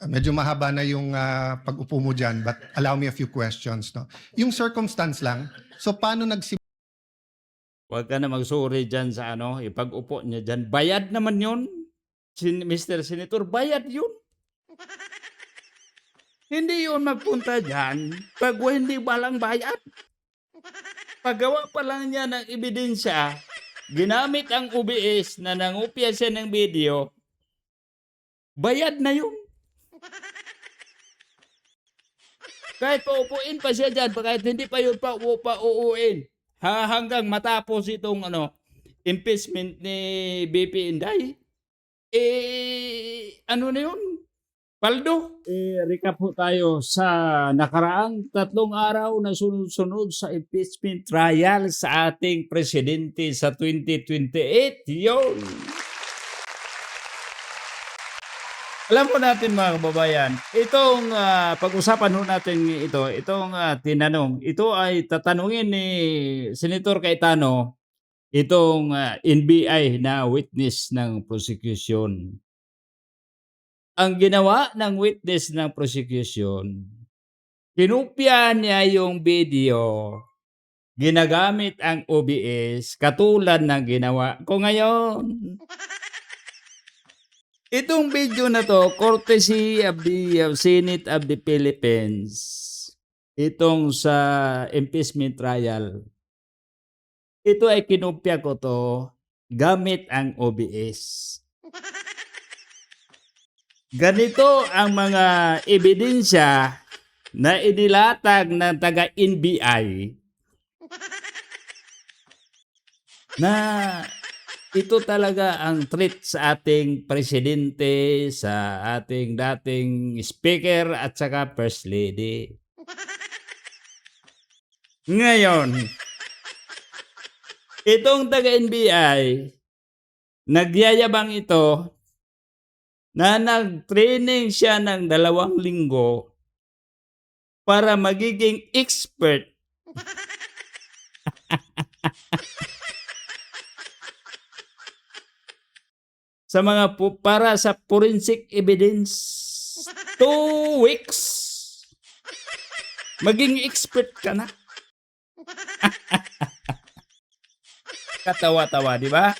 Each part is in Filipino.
Medyo mahaba na yung pag-upo mo dyan, but allow me a few questions. No? Yung circumstance lang, so paano nagsimula Huwag ka na magsuri dyan sa ipag-upo niya dyan. Bayad naman yun. Mr. Senator, bayad yun. Hindi yun magpunta dyan pag hindi balang bayad. Paggawa pa lang niya ng ebidensya, ginamit ang OBS na nangupya siya ng video, bayad na yun. Kahit paupuin pa siya dyan, kahit hindi pa yun uuuin. Hanggang matapos itong impeachment ni BP Inday, ano na yun? Paldo. Recap po tayo sa nakaraang 3 araw na sunod-sunod sa impeachment trial sa ating presidente sa 2028. Yun. Alam po natin mga kababayan, itong pag-usapan ho natin itong tinanong, ito ay tatanungin ni Senator Cayetano, itong NBI na witness ng prosecution. Ang ginawa ng witness ng prosecution, kinupya niya yung video, ginagamit ang OBS, katulad ng ginawa ko ngayon. Itong video na to, courtesy of the Senate of the Philippines, itong sa impeachment trial, ito ay kinupya ko to gamit ang OBS. Ganito ang mga ebidensya na inilatag ng taga-NBI na ito talaga ang threat sa ating presidente, sa ating dating speaker at saka first lady. Ngayon, itong taga-NBI, nagyayabang ito na nag-training siya ng 2 linggo para magiging expert sa mga para sa forensic evidence. 2 weeks. Maging expert ka na. Katawa-tawa, di ba?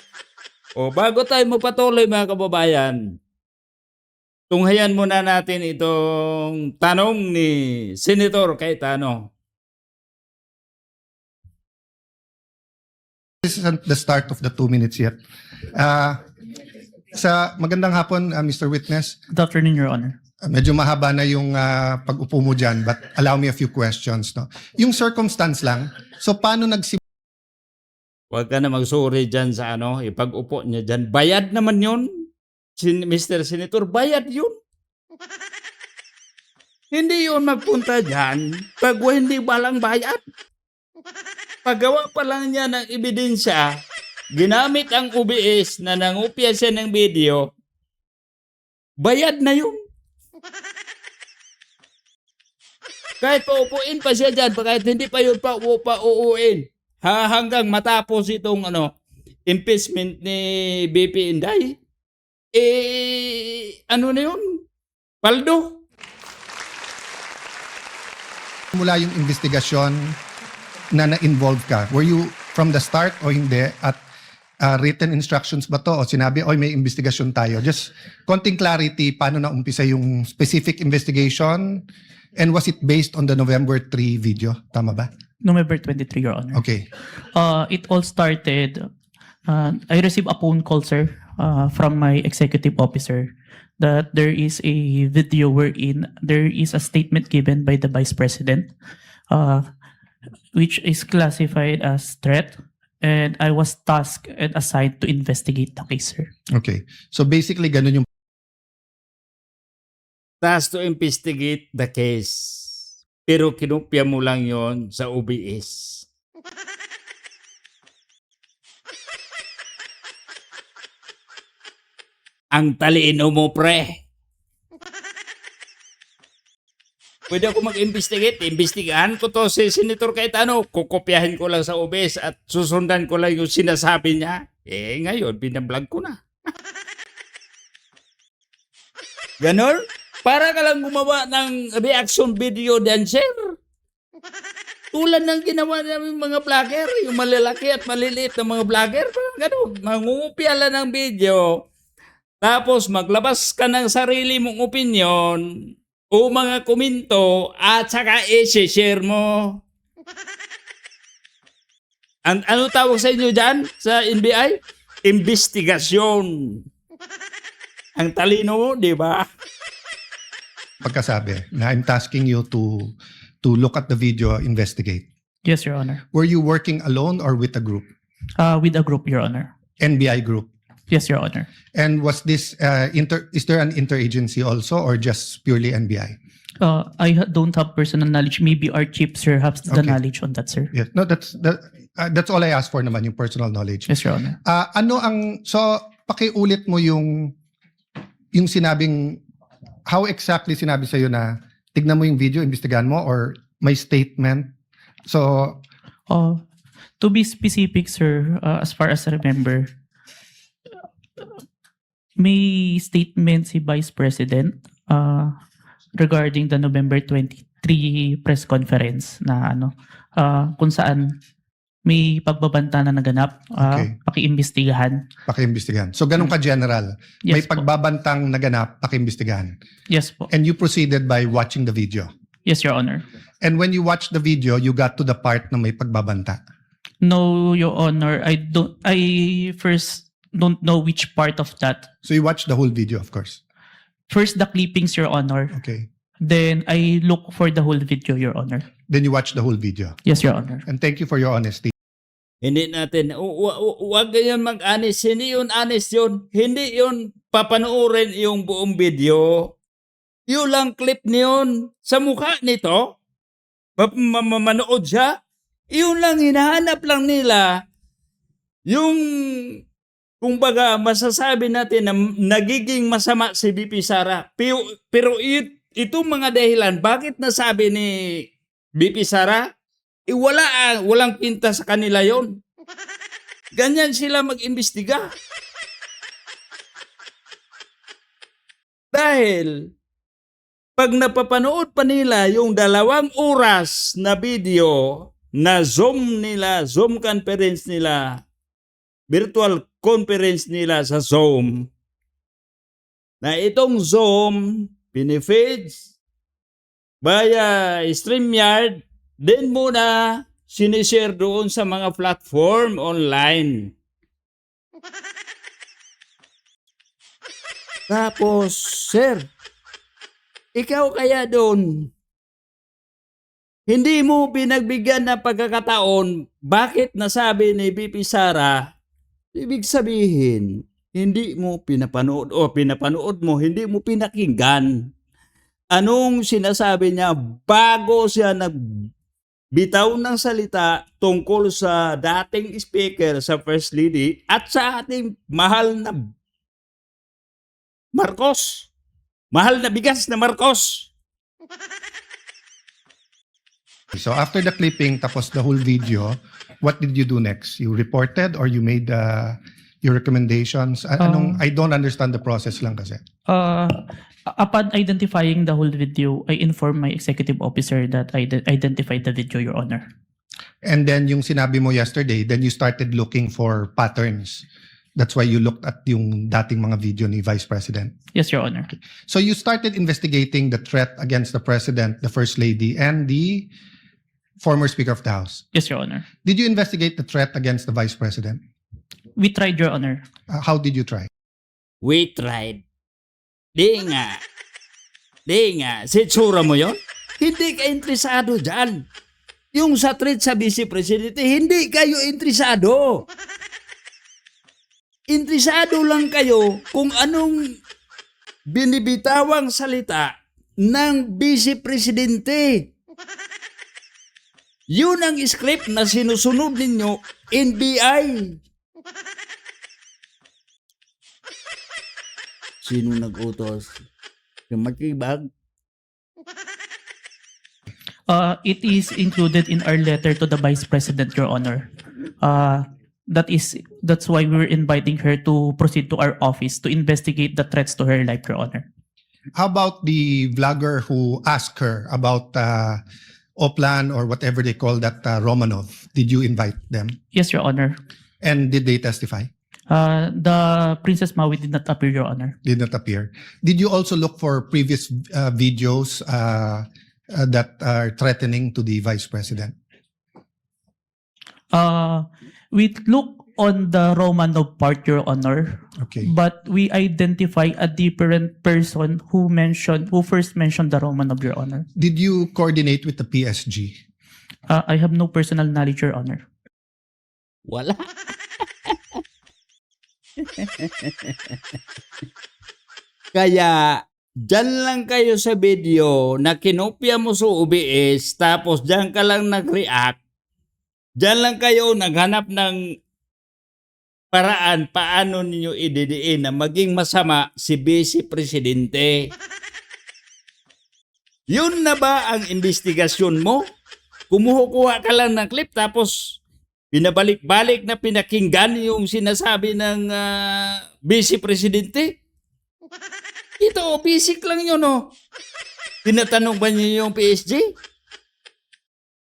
O bago tayo magpatuloy mga kababayan, tunghayan muna natin itong tanong ni Senator Cayetano. This isn't the start of the 2 minutes yet. Sa magandang hapon, Mr. Witness. Good afternoon, Your Honor. Medyo mahaba na yung pag-upo mo dyan, but allow me a few questions. No? Yung circumstance lang, so paano nagsimula Huwag ka na magsuri dyan sa ipag-upo niya dyan. Bayad naman yun. Mr. Senator, bayad yun. Hindi yun magpunta dyan pag hindi balang bayad. Paggawa pa lang niya ng ebidensya, ginamit ang OBS na nangupya siya ng video, bayad na yun. Kahit paupuin pa siya dyan, kahit hindi pa yun uuuin. Hanggang matapos itong impeachment ni BP Inday, ano na yun? Paldo. mula yung investigasyon na na-involve ka? Were you from the start o hindi? At written instructions ba to? O sinabi, oy may investigasyon tayo? Just konting clarity, paano na umpisa yung specific investigation? And was it based on the November 3 video? Tama ba? November 23, Your Honor. Okay. It all started, I received a phone call, sir, from my executive officer that there is a video wherein there is a statement given by the Vice President, which is classified as threat, and I was tasked and assigned to investigate the case, sir. Okay. So basically, ganun yung Task to investigate the case. Pero kinupya mo lang yon sa OBS. Ang talino mo, pre. Pwede ako mag-investigate. Imbestigahan ko to si Senator Cayetano. Kukopyahin ko lang sa OBS at susundan ko lang yung sinasabi niya. Ngayon, binablog ko na. Ganon? Para ka lang gumawa ng reaction video din, sir. Tulad ng ginawa namin mga vlogger, yung malalaki at maliliit na mga vlogger, parang gano'n, mangungupya lang ng video, tapos maglabas ka ng sarili mong opinion o mga komento at saka i-share mo. Ano tawag sa inyo dyan sa NBI? Investigasyon. Ang talino mo, di ba? Pagkasabi na I'm tasking you to look at the video, investigate. Yes, Your Honor. Were you working alone or with a group? With a group, Your Honor. NBI group. Yes, Your Honor. And was this is there an interagency also or just purely NBI? Don't have personal knowledge. Maybe our chief, sir, has the Okay. knowledge on that, sir. Yes. No, that's all I asked for naman, yung personal knowledge. Yes, Your Honor. So pakiulit mo yung sinabing, how exactly sinabi sa'yo na tignan mo yung video, imbestigahan mo, or may statement? So, To be specific, sir, as far as I remember, may statement si Vice President regarding the November 23 press conference na kung saan may pagbabanta na naganap, Okay. pakiimbestigahan. pakiimbestigahan. So, ganun ka-general. May Yes po. pagbabantang naganap, pakiimbestigahan. Yes po. And you proceeded by watching the video. Yes, Your Honor. And when you watched the video, you got to the part na may pagbabanta. No, Your Honor. I first don't know which part of that. So, you watched the whole video, of course. First, the clippings, Your Honor. Okay. Then, I look for the whole video, Your Honor. Then you watched the whole video. Yes, Your Honor. And thank you for your honesty. Hindi natin, huwag ganyan mag-honest. Hindi yun honest yun. Hindi yun papanoorin yung buong video. Yun lang clip niyon sa mukha nito. Manood siya. Yun lang, hinahanap lang nila yung, kumbaga, masasabi natin na nagiging masama si BP Sara. Pero itong mga dahilan, bakit nasabi ni BP Sara? Walang pinta sa kanila yon. Ganyan sila mag-imbestiga. Dahil, pag napapanood pa nila yung 2 oras na video na Zoom conference nila, virtual conference nila sa Zoom, na itong Zoom, pinifeeds via StreamYard, then muna sinishare doon sa mga platform online. Tapos, sir, ikaw kaya doon, hindi mo binagbigyan ng pagkakataon bakit nasabi ni BP Sara, ibig sabihin, hindi mo pinapanood o pinapanood mo, hindi mo pinakinggan. Anong sinasabi niya bago siya nagbitaw ng salita tungkol sa dating speaker, sa First Lady, at sa ating mahal na Marcos. Mahal na bigas na Marcos. So after the clipping, tapos the whole video, what did you do next? You reported or you made your recommendations? I don't understand the process lang kasi. Upon identifying the whole video, I informed my executive officer that I identified the video, Your Honor. And then yung sinabi mo yesterday, then you started looking for patterns. That's why you looked at yung dating mga video ni Vice President. Yes, Your Honor. So you started investigating the threat against the President, the First Lady, and the former Speaker of the House. Yes, Your Honor. Did you investigate the threat against the Vice President? We tried, Your Honor. How did you try? We tried. Di nga. Sitsura mo yon? Hindi ka interesado dyan. Yung sa threat sa Vice Presidente, hindi kayo interesado. Interesado lang kayo kung anong binibitawang salita ng Vice Presidente. Yun ang script na sinusunod ninyo, NBI. Sino nag-utos? Yung makibag? It is included in our letter to the Vice President, Your Honor. That's why we're inviting her to proceed to our office to investigate the threats to her life, Your Honor. How about the vlogger who asked her about Oplan or whatever they call that Romanov? Did you invite them? Yes, Your Honor. And did they testify? The Princess Maui did not appear, Your Honor. Did not appear. Did you also look for previous videos that are threatening to the Vice President? We look on the Romanov part, Your Honor, Okay. but we identify a different person who first mentioned the Romanov, Your Honor. Did you coordinate with the PSG? I have no personal knowledge, Your Honor. Wala. Kaya, dyan lang kayo sa video na kinopya mo sa OBS, tapos dyan ka lang nag-react. Dyan lang kayo naghanap ng paraan paano ninyo ididiin na maging masama si Vice Presidente. Yun na ba ang investigasyon mo? Kumukuha ka lang ng clip tapos pinabalik-balik na pinakinggan yung sinasabi ng Vice Presidente? Ito, basic lang yun, no? Tinatanong ba niyo yung PSG?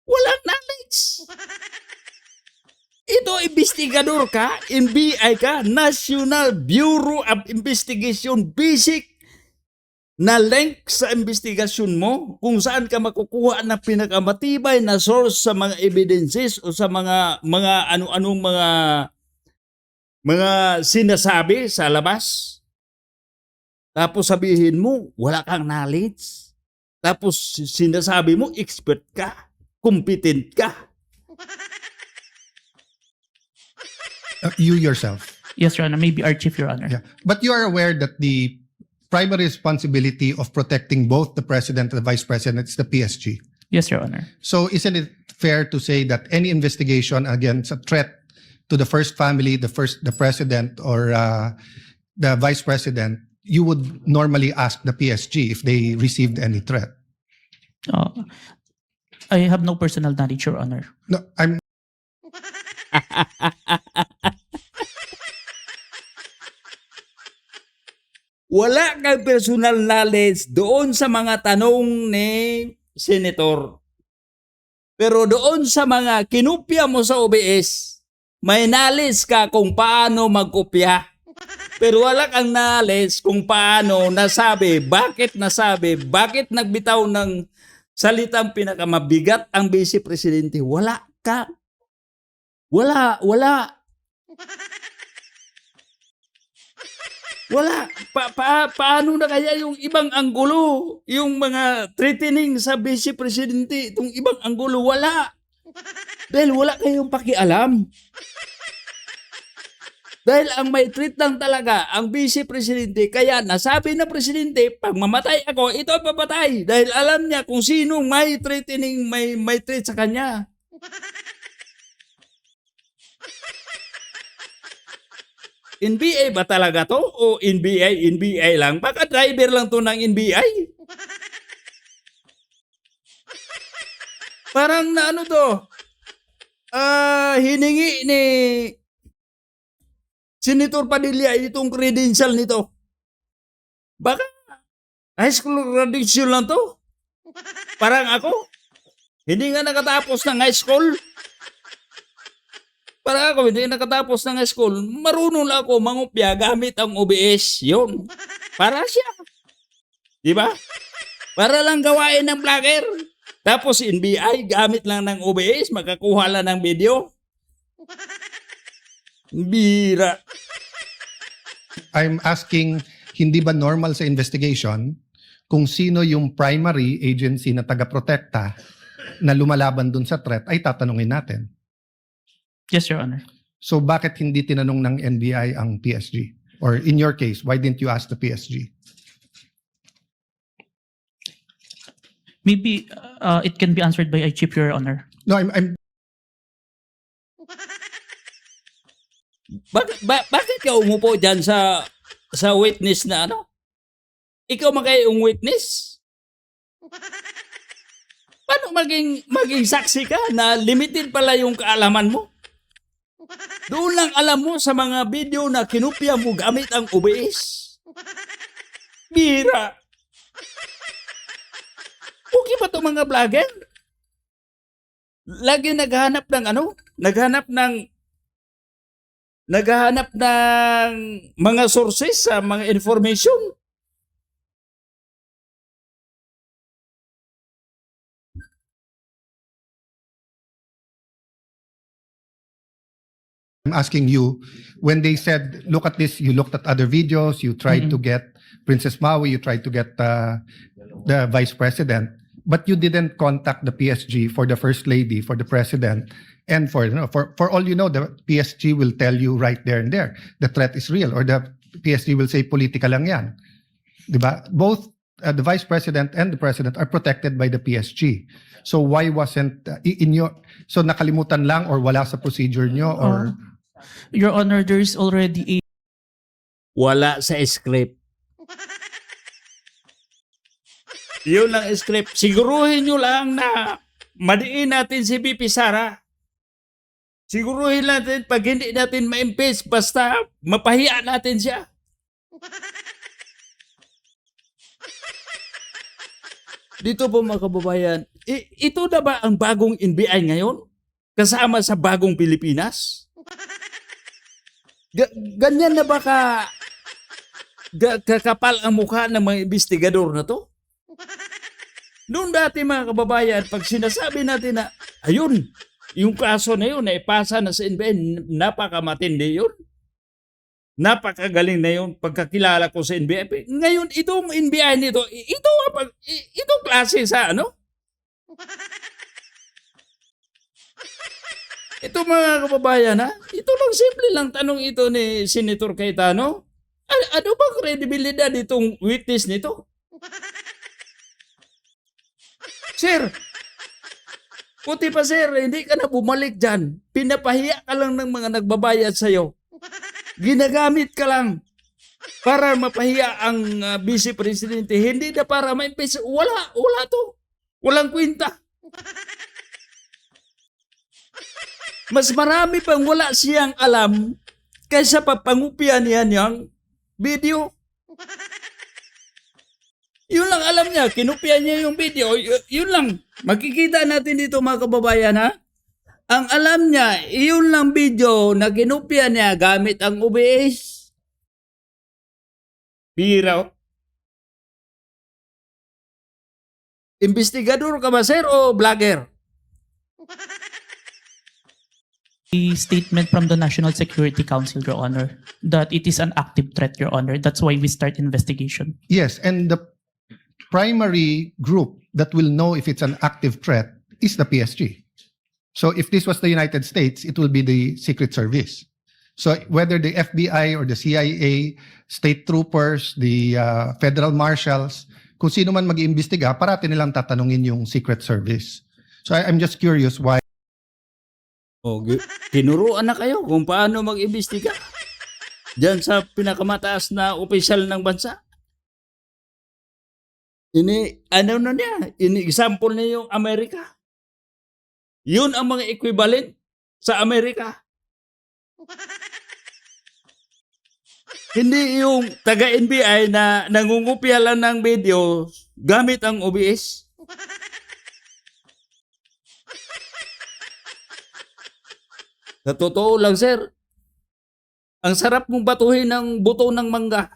Walang knowledge. Ito, investigador ka, NBI ka, National Bureau of Investigation, basic na link sa investigasyon mo kung saan ka makukuha ng pinakamatibay na source sa mga evidences o sa mga ano-anong mga sinasabi sa labas. Tapos sabihin mo, wala kang knowledge. Tapos sinasabi mo, expert ka, competent ka. You yourself. Yes, Your Honor. Maybe our chief, Your Honor. Yeah. But you are aware that the primary responsibility of protecting both the president and the vice president is the PSG. Yes, Your Honor. So isn't it fair to say that any investigation against a threat to the first family, the president or the vice president, you would normally ask the PSG if they received any threat? I have no personal knowledge, Your Honor. No, I'm Wala kang personal knowledge doon sa mga tanong ni Senator. Pero doon sa mga kinupya mo sa OBS, may knowledge ka kung paano magkopya. Pero wala kang knowledge kung paano nasabi, bakit nagbitaw ng salitang pinakamabigat ang Vice Presidente. Wala ka. Wala. Paano na kaya yung ibang anggulo? Yung mga threatening sa Vice Presidente, itong ibang anggulo, wala. Dahil wala kayong pakialam. Dahil ang may treat lang talaga ang Vice Presidente, kaya nasabi na Presidente, pag mamatay ako, ito ay papatay. Dahil alam niya kung sinong may threatening, may treat sa kanya. NBI ba talaga to? O NBI lang? Baka driver lang to ng NBI? Parang na ano to? Hiningi ni Senator Padilla itong credential nito. Baka high school credential lang to? Parang ako? Hindi nga nakatapos ng high school? Para ako, hindi nakatapos ng school, marunong lang ako mangupya gamit ang OBS. Yun. Para siya. Di ba? Para lang gawain ng vlogger. Tapos NBI, gamit lang ng OBS, makakuha lang ng video. Bira. I'm asking, hindi ba normal sa investigation kung sino yung primary agency na taga-protekta na lumalaban dun sa threat ay tatanungin natin? Yes, Your Honor. So bakit hindi tinanong ng NBI ang PSG? Or in your case, why didn't you ask the PSG? Maybe it can be answered by a chief, Your Honor. No, I'm Bakit ka umupo dyan sa witness na ano? Ikaw magayong witness? Paano maging saksi ka na limited pala yung kaalaman mo? Doon lang alam mo sa mga video na kinupya mo gamit ang OBS. Bira. Okay ba itong mga vlogger? Lagi naghahanap ng naghahanap ng mga sources sa mga information. I'm asking you, when they said, look at this, you looked at other videos, you tried to get Princess Maui, you tried to get the vice president, but you didn't contact the PSG for the first lady, for the president, and for all you know, the PSG will tell you right there and there, the threat is real, or the PSG will say, politika lang yan. Diba? Both the vice president and the president are protected by the PSG. So why wasn't so nakalimutan lang or wala sa procedure nyo or... Your Honor, there's already a Wala sa script. Yun lang script. Siguruhin nyo lang na madiin natin si VP Sara. Siguruhin natin pag hindi natin ma-impeach, basta mapahiya natin siya. Dito po mga kababayan, ito na ba ang bagong NBI ngayon? Kasama sa bagong Pilipinas? Ganyan na ba kakapal ang mukha ng mga investigador na to? Noon dati mga kababayan, pag sinasabi natin na, ayun, yung kaso na yun, ipasa na sa NBI, napakamatindi yun. Napakagaling na yun pagkakilala ko sa NBI. Ngayon, itong NBI nito, itong klase sa ano? Ito mga kababayan, ha? Ito lang, simple lang tanong ito ni Senator Cayetano. Ano ba kredibilidad itong witness nito? Sir, puti pa sir, hindi ka na bumalik dyan. Pinapahiya ka lang ng mga nagbabayad sa'yo. Ginagamit ka lang para mapahiya ang Vice Presidente. Hindi na para ma-impeach. Wala to. Walang kwenta. Mas marami pang wala siyang alam kaysa papangupyan niya niyang video. Yun lang alam niya, kinupyan niya yung video. Yun lang. Makikita natin dito mga kababayan, ha? Ang alam niya, yun lang video na kinupyan niya gamit ang OBS. Bira. Investigador ka ba, sir, o vlogger? statement from the National Security Council, Your Honor, that it is an active threat, Your Honor. That's why we start investigation. Yes, and the primary group that will know if it's an active threat is the PSG. So if this was the United States, it will be the Secret Service. So whether the FBI or the CIA, state troopers, the federal marshals, kung sino man mag-iimbestiga, parati nilang tatanungin yung Secret Service. So I'm just curious why. O, tinuruan na kayo kung paano mag-imbestiga diyan sa pinakamataas na opisyal ng bansa. Ano na niya? Example niya yung Amerika. Yun ang mga equivalent sa Amerika. Hindi yung taga-NBI na nangungupya lang ng video gamit ang OBS. Sa totoo lang, sir, ang sarap mong batuhin ng buto ng mangga.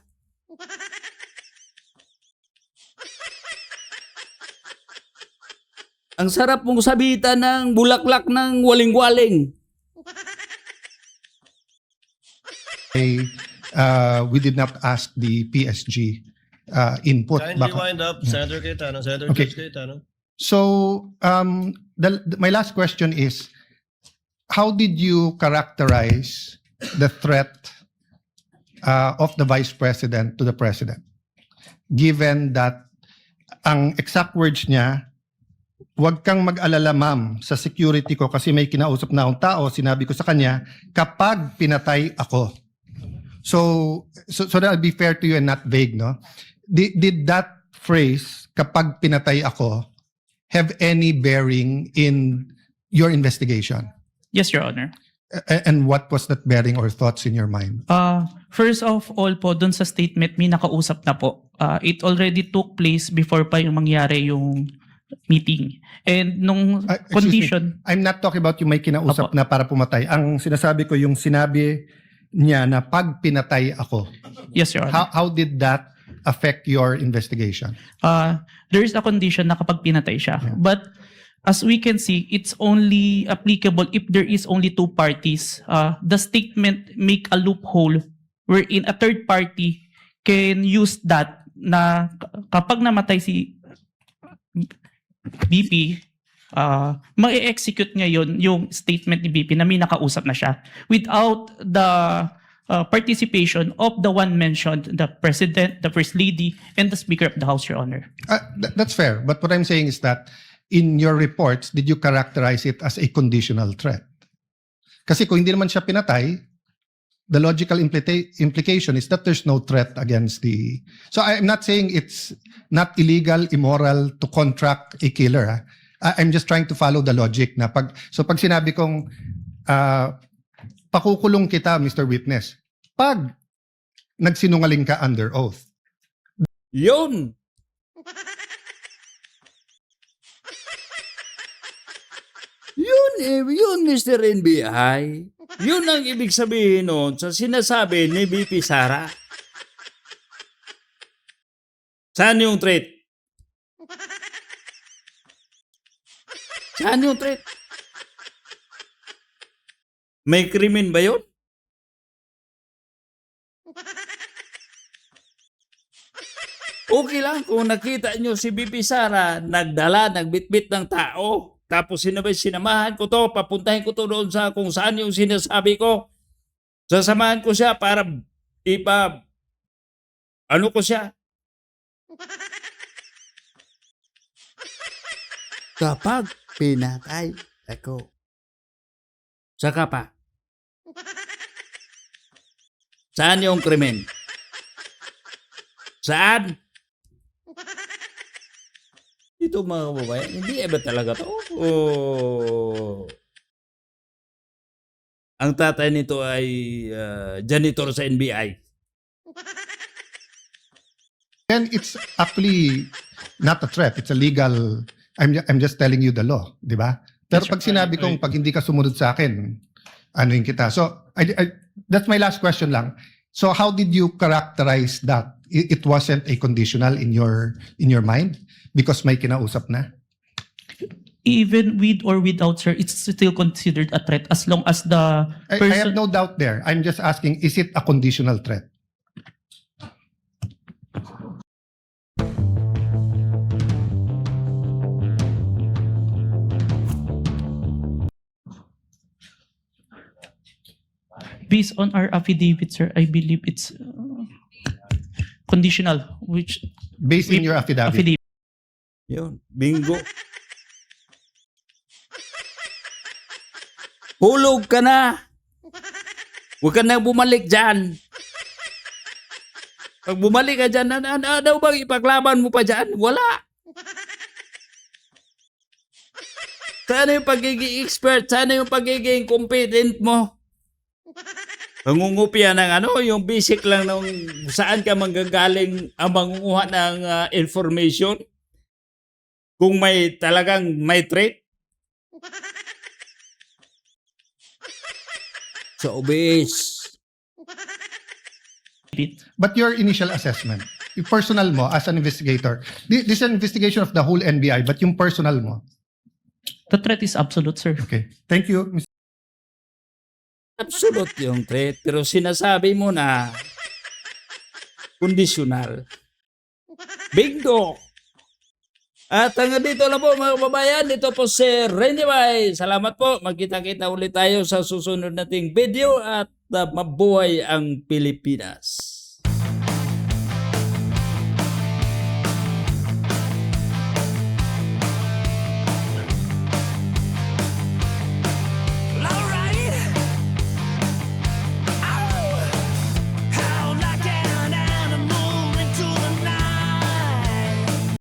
Ang sarap mong sabitan ng bulaklak ng waling-waling. We did not ask the PSG input. Kindly wind up, Senator Cayetano, Senator Okay. Judge Cayetano. So, my last question is, how did you characterize the threat of the Vice President to the President? Given that ang exact words niya, huwag kang mag-alala ma'am sa security ko kasi may kinausap na akong tao, sinabi ko sa kanya, kapag pinatay ako. So that'll be fair to you and not vague, no? Did that phrase, kapag pinatay ako, have any bearing in your investigation? Yes, Your Honor. And what was that bearing or thoughts in your mind? First of all po, dun sa statement, may nakausap na po. It already took place before pa yung mangyari yung meeting. And nung Excuse me. condition, I'm not talking about yung may kinausap Apo. na para pumatay. Ang sinasabi ko yung sinabi niya na pag pinatay ako. yes, Your Honor. How did that affect your investigation? There is a condition na kapag pinatay siya. But as we can see, it's only applicable if there is only two parties. The statement make a loophole wherein a third party can use that na kapag namatay si BP, ma-execute ngayon yung statement ni BP na may nakausap na siya without the participation of the one mentioned, the President, the First Lady, and the Speaker of the House, Your Honor. That's fair. But what I'm saying is that in your reports, did you characterize it as a conditional threat? Kasi kung hindi naman siya pinatay, the logical implication is that there's no threat against the... So I'm not saying it's not illegal, immoral to contract a killer. I'm just trying to follow the logic na pag sinabi kong pakukulong kita, Mr. Witness, pag nagsinungaling ka under oath. Yun! Yun, Mr. NBI. Yun ang ibig sabihin nun sa sinasabi ni BP Sara. Saan yung threat? Saan yung threat? May krimen ba yun? Okay lang kung nakita nyo si BP Sara nagbitbit ng tao. Tapos sinamahan ko to, papuntahin ko to doon sa kung saan yung sinasabi ko. Sasamahan ko siya para ano ko siya. Kapag pinatay ako. Saka pa. Saan yung krimen? Saan? Ito mga kababayan, hindi ba talaga to? Ang tatay nito ay janitor sa NBI. And it's actually not a threat. It's a legal... I'm just telling you the law, di ba? Pero pag sinabi kong pag hindi ka sumunod sa akin, ano yung kita? So, that's my last question lang. So, how did you characterize that? It wasn't a conditional in your mind? Because may kinausap na? Even with or without, sir, it's still considered a threat as long as the I person... have no doubt there. I'm just asking, is it a conditional threat? Based on our affidavit, sir, I believe it's conditional, which... Based in your affidavit? Yun, bingo. Hulog ka na. Huwag ka na bumalik dyan. Pag bumalik ka dyan, ano bang ipaglaban mo pa dyan? Wala. Sana yung pagiging expert, sana yung pagiging competent mo. Pangungupya ng yung basic lang ng saan ka manggagaling ang mangunguha ng information. Kung may talagang may threat. So, obvious. But your initial assessment, yung personal mo as an investigator, this is an investigation of the whole NBI, but yung personal mo. The threat is absolute, sir. Okay. Thank you, Mr. Absolute yung threat. Pero sinasabi mo na conditional. Bingo! At hanggang dito na po mga kababayan. Dito po si Renny Bay. Salamat po. Magkita-kita ulit tayo sa susunod nating video at mabuhay ang Pilipinas.